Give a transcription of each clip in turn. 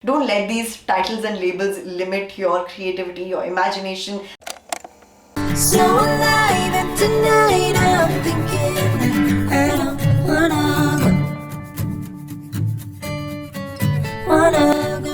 Don't let these titles and labels limit your creativity, your imagination. So alive, and tonight I'm thinking I don't wanna go.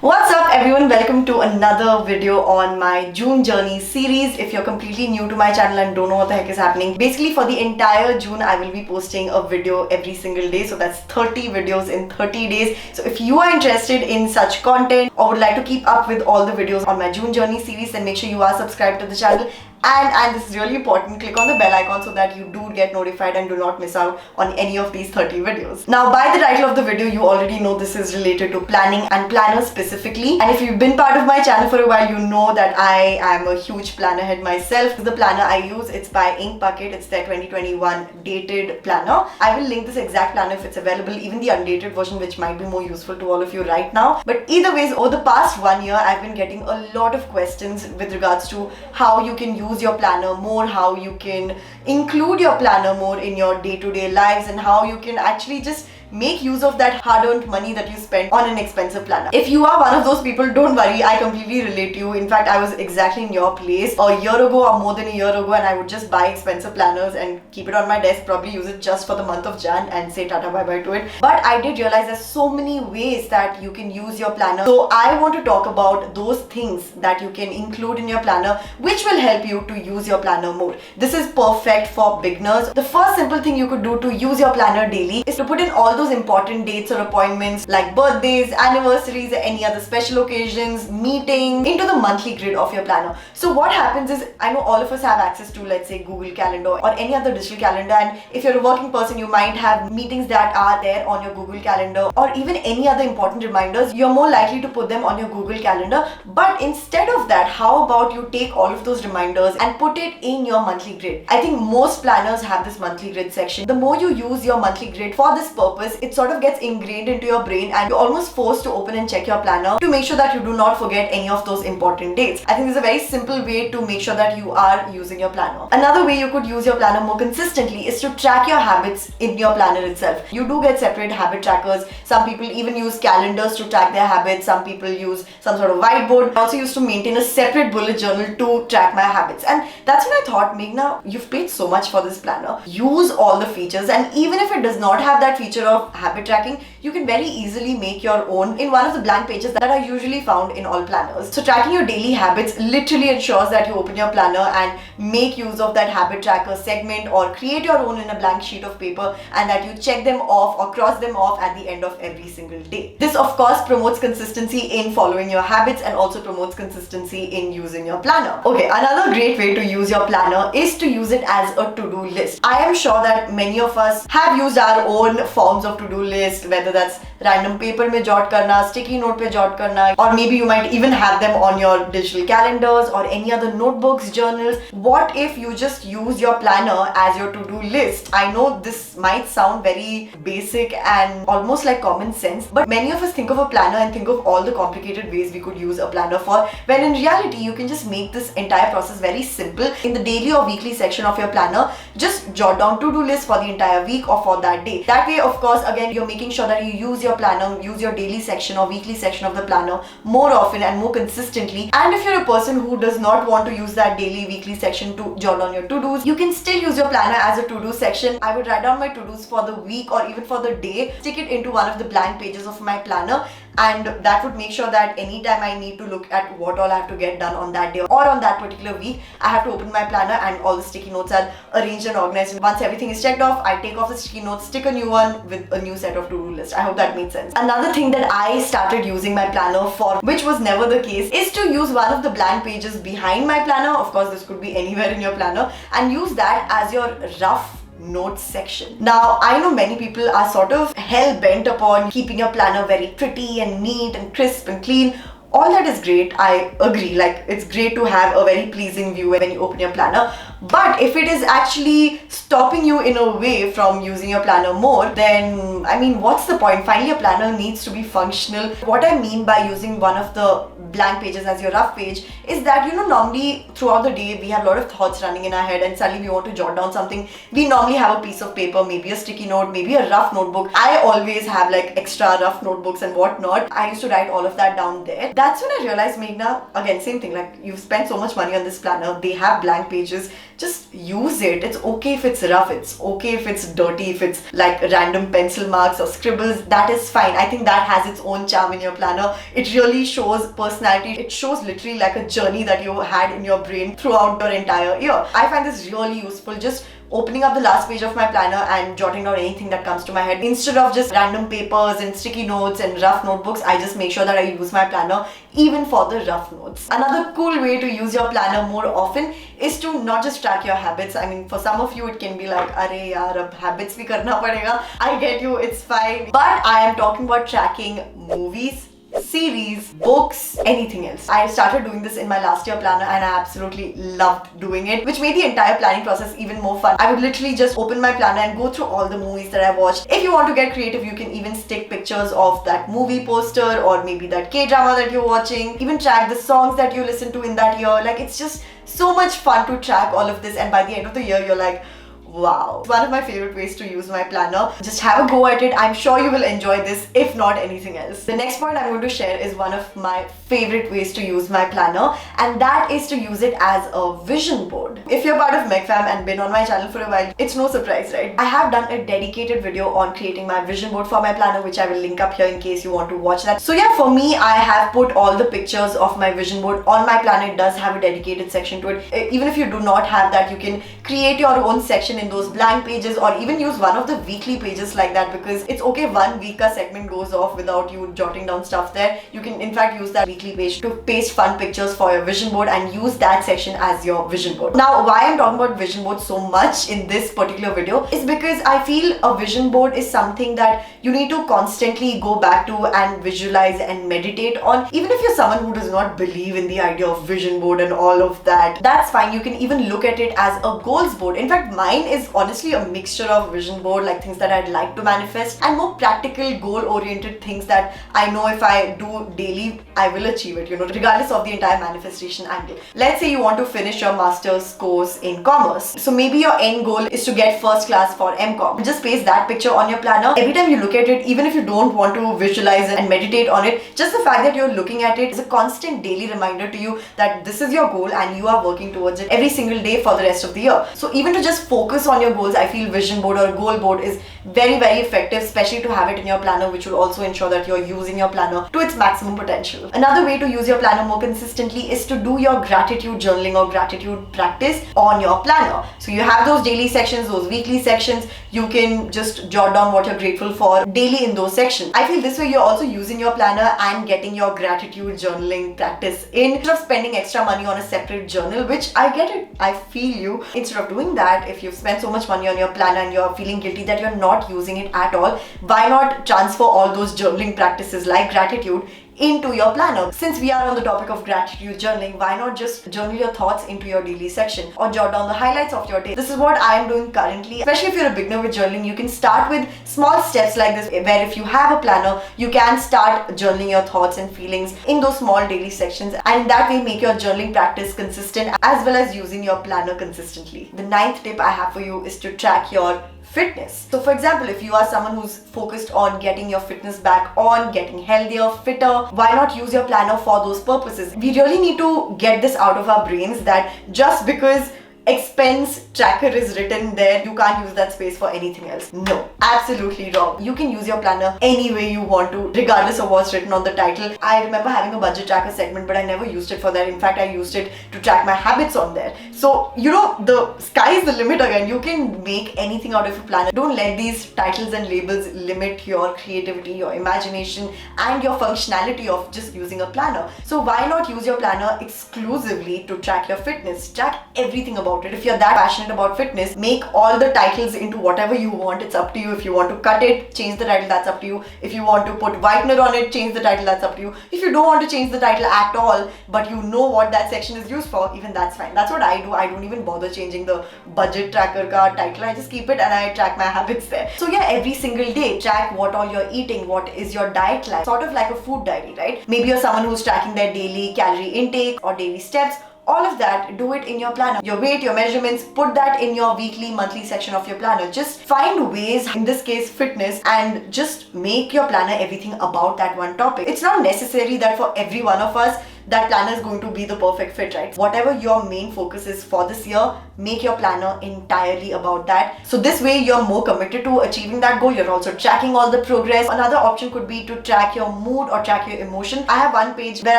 What's up everyone, welcome to another video on my June journey series. If you're completely new to my channel and don't know what the heck is happening, basically for the entire June I will be posting a video every single day, so that's 30 videos in 30 days. So if you are interested in such content or would like to keep up with all the videos on my June journey series, then make sure you are subscribed to the channel. And this is really important, click on the bell icon so that you do get notified and do not miss out on any of these 30 videos. Now, by the title of the video, you already know this is related to planning and planners specifically. And if you've been part of my channel for a while, you know that I am a huge planner head myself. The planner I use, it's by Ink Bucket. It's their 2021 dated planner. I will link this exact planner if it's available, even the undated version, which might be more useful to all of you right now. But either ways, over the past 1 year, I've been getting a lot of questions with regards to how you can use your planner more, how you can include your planner more in your day-to-day lives, and how you can actually just make use of that hard-earned money that you spend on an expensive planner. If you are one of those people, don't worry, I completely relate to you. In fact, I was exactly in your place a year ago or more than a year ago, and I would just buy expensive planners and keep it on my desk, probably use it just for the month of Jan and say tata bye bye to it. But I did realize there's so many ways that you can use your planner. So I want to talk about those things that you can include in your planner which will help you to use your planner more. This is perfect for beginners. The first simple thing you could do to use your planner daily is to put in all those important dates or appointments like birthdays, anniversaries, any other special occasions, meeting into the monthly grid of your planner. So what happens is, I know all of us have access to, let's say, Google Calendar or any other digital calendar, and if you're a working person, you might have meetings that are there on your Google Calendar, or even any other important reminders. You're more likely to put them on your Google Calendar. But instead of that, how about you take all of those reminders and put it in your monthly grid? I think most planners have this monthly grid section. The more you use your monthly grid for this purpose, it sort of gets ingrained into your brain and you're almost forced to open and check your planner to make sure that you do not forget any of those important dates. I think there's a very simple way to make sure that you are using your planner. Another way you could use your planner more consistently is to track your habits in your planner itself. You do get separate habit trackers. Some people even use calendars to track their habits. Some people use some sort of whiteboard. I also used to maintain a separate bullet journal to track my habits. And that's when I thought, Meghna, you've paid so much for this planner. Use all the features, and even if it does not have that feature of habit tracking, you can very easily make your own in one of the blank pages that are usually found in all planners. So tracking your daily habits literally ensures that you open your planner and make use of that habit tracker segment, or create your own in a blank sheet of paper, and that you check them off or cross them off at the end of every single day. This of course promotes consistency in following your habits and also promotes consistency in using your planner. Okay, another great way to use your planner is to use it as a to-do list. I am sure that many of us have used our own forms of to-do list, whether that's random paper mein jot karna, sticky note pe jot karna, or maybe you might even have them on your digital calendars or any other notebooks, journals. What if you just use your planner as your to-do list? I know this might sound very basic and almost like common sense, but many of us think of a planner and think of all the complicated ways we could use a planner for, when in reality you can just make this entire process very simple. In the daily or weekly section of your planner, just jot down to-do list for the entire week or for that day. That way, of course, again, you're making sure that you use your planner, use your daily section or weekly section of the planner more often and more consistently. And if you're a person who does not want to use that daily, weekly section to jot down your to-dos, you can still use your planner as a to-do section. I would write down my to-dos for the week or even for the day, stick it into one of the blank pages of my planner, and that would make sure that anytime I need to look at what all I have to get done on that day or on that particular week, I have to open my planner and all the sticky notes are arranged and organized. Once everything is checked off, I take off the sticky notes, stick a new one with a new set of to-do list. I hope that made sense. Another thing that I started using my planner for, which was never the case, is to use one of the blank pages behind my planner. Of course, this could be anywhere in your planner, and use that as your rough notes section. Now, I know many people are sort of hell-bent upon keeping your planner very pretty and neat and crisp and clean. All that is great, I agree, like it's great to have a very pleasing view when you open your planner, But if it is actually stopping you in a way from using your planner more, then I mean, what's the point? Finally, a planner needs to be functional. What I mean by using one of the blank pages as your rough page is that, you know, normally throughout the day we have a lot of thoughts running in our head and suddenly we want to jot down something. We normally have a piece of paper, maybe a sticky note, maybe a rough notebook. I always have like extra rough notebooks and whatnot. I used to write all of that down there. That's when I realized, Meghna, again, same thing, like you've spent so much money on this planner, they have blank pages, just use it. It's okay if it's rough, it's okay if it's dirty, if it's like random pencil marks or scribbles, that is fine. I think that has its own charm in your planner. It really shows personality. It shows literally like a journey that you had in your brain throughout your entire year. I find this really useful, just opening up the last page of my planner and jotting down anything that comes to my head. Instead of just random papers and sticky notes and rough notebooks, I just make sure that I use my planner even for the rough notes. Another cool way to use your planner more often is to not just track your habits. I mean, for some of you it can be like, arey yaar, ab habits bhi karna padega. I get you, it's fine. But I am talking about tracking movies, series, books, anything else. I started doing this in my last year planner and I absolutely loved doing it, which made the entire planning process even more fun. I would literally just open my planner and go through all the movies that I watched. If you want to get creative, you can even stick pictures of that movie poster or maybe that K-drama that you're watching. Even track the songs that you listen to in that year. Like, it's just so much fun to track all of this, and by the end of the year you're like, wow. It's one of my favorite ways to use my planner. Just have a go at it. I'm sure you will enjoy this, if not anything else. The next point I'm going to share is one of my favorite ways to use my planner, and that is to use it as a vision board. If you're part of MegFam and been on my channel for a while, it's no surprise, right? I have done a dedicated video on creating my vision board for my planner, which I will link up here in case you want to watch that. So yeah, for me, I have put all the pictures of my vision board on my planner. It does have a dedicated section to it. Even if you do not have that, you can create your own section in those blank pages, or even use one of the weekly pages like that, because it's okay, 1 week a segment goes off without you jotting down stuff there. You can in fact use that weekly page to paste fun pictures for your vision board and use that section as your vision board. Now, why I'm talking about vision board so much in this particular video is because I feel a vision board is something that you need to constantly go back to and visualize and meditate on. Even if you're someone who does not believe in the idea of vision board and all of that, that's fine. You can even look at it as a goals board. In fact, mine is honestly a mixture of vision board, like things that I'd like to manifest, and more practical goal-oriented things that I know if I do daily, I will achieve it, you know, regardless of the entire manifestation angle. Let's say you want to finish your master's course in commerce. So maybe your end goal is to get first class for MCOM. Just paste that picture on your planner. Every time you look at it, even if you don't want to visualize it and meditate on it, just the fact that you're looking at it is a constant daily reminder to you that this is your goal and you are working towards it every single day for the rest of the year. So even to just focus on your goals, I feel vision board or goal board is very, very effective, especially to have it in your planner, which will also ensure that you're using your planner to its maximum potential. Another way to use your planner more consistently is to do your gratitude journaling or gratitude practice on your planner. So you have those daily sections, those weekly sections. You can just jot down what you're grateful for daily in those sections. I feel this way you're also using your planner and getting your gratitude journaling practice in, instead of spending extra money on a separate journal, which I get it, I feel you. Instead of doing that, if you've spent so much money on your planner and you're feeling guilty that you're not using it at all, why not transfer all those journaling practices like gratitude into your planner? Since we are on the topic of gratitude journaling, why not just journal your thoughts into your daily section or jot down the highlights of your day? This is what I am doing currently. Especially if you're a beginner with journaling, you can start with small steps like this, where if you have a planner, you can start journaling your thoughts and feelings in those small daily sections, and in that way make your journaling practice consistent as well as using your planner consistently. The 9th tip I have for you is to track your fitness. So for example, if you are someone who's focused on getting your fitness back on, getting healthier, fitter, why not use your planner for those purposes? We really need to get this out of our brains that just because expense tracker is written there, you can't use that space for anything else. No, absolutely wrong. You can use your planner any way you want to, regardless of what's written on the title. I remember having a budget tracker segment, but I never used it for that. In fact, I used it to track my habits on there. So, you know, the sky is the limit again. You can make anything out of a planner. Don't let these titles and labels limit your creativity, your imagination, and your functionality of just using a planner. So why not use your planner exclusively to track your fitness, track everything about about it. If you're that passionate about fitness, make all the titles into whatever you want. It's up to you. If you want to cut it, change the title, that's up to you. If you want to put whitener on it, change the title, that's up to you. If you don't want to change the title at all, but you know what that section is used for, even that's fine. That's what I do. I don't even bother changing the budget tracker ka title. I just keep it and I track my habits there. So yeah, every single day, track what all you're eating, what is your diet like, sort of like a food diary, right? Maybe you're someone who's tracking their daily calorie intake or daily steps. All of that, do it in your planner. Your weight, your measurements, put that in your weekly, monthly section of your planner. Just find ways, in this case fitness, and just make your planner everything about that one topic. It's not necessary that for every one of us, that planner is going to be the perfect fit, right? Whatever your main focus is for this year, make your planner entirely about that. So this way you're more committed to achieving that goal. You're also tracking all the progress. Another option could be to track your mood or track your emotion. I have one page where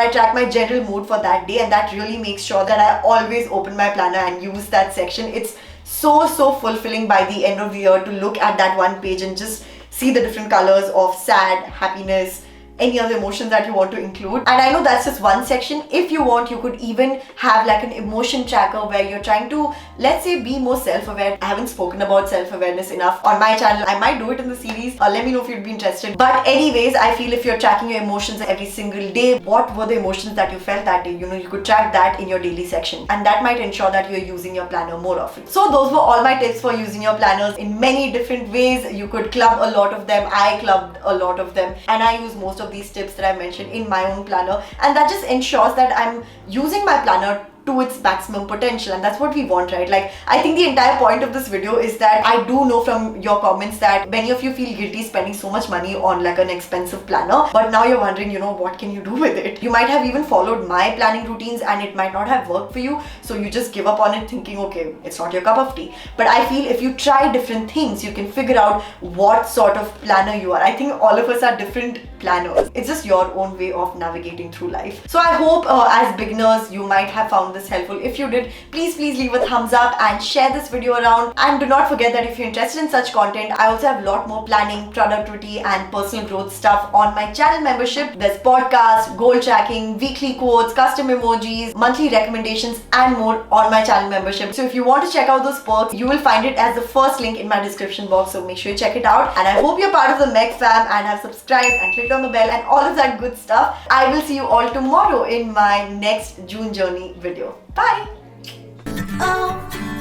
I track my general mood for that day, and that really makes sure that I always open my planner and use that section. It's so fulfilling by the end of the year to look at that one page and just see the different colors of sad, happiness, any other emotions that you want to include. And I know that's just one section. If you want, you could even have like an emotion tracker where you're trying to, let's say, be more self-aware. I haven't spoken about self-awareness enough on my channel. I might do it in the series. Let me know if you'd be interested. But anyways, I feel if you're tracking your emotions every single day, what were the emotions that you felt that day? You know, you could track that in your daily section, and that might ensure that you're using your planner more often. So those were all my tips for using your planners in many different ways. You could club a lot of them. I clubbed a lot of them, and I use most of these tips that I mentioned in my own planner, and that just ensures that I'm using my planner to its maximum potential, and that's what we want, right? Like, I think the entire point of this video is that I do know from your comments that many of you feel guilty spending so much money on like an expensive planner, but now you're wondering, you know, what can you do with it? You might have even followed my planning routines and it might not have worked for you, so you just give up on it thinking, okay, it's not your cup of tea. But I feel if you try different things, you can figure out what sort of planner you are. I think all of us are different planners. It's just your own way of navigating through life. So I hope as beginners, you might have found this helpful. If you did, please leave a thumbs up and share this video around. And do not forget that if you're interested in such content, I also have a lot more planning, productivity and personal growth stuff on my channel membership. There's podcasts, goal tracking, weekly quotes, custom emojis, monthly recommendations and more on my channel membership. So if you want to check out those perks, you will find it as the first link in my description box, so make sure you check it out. And I hope you're part of the Meg fam and have subscribed and clicked on the bell and all of that good stuff. I will see you all tomorrow in my next June journey video. Bye! Oh.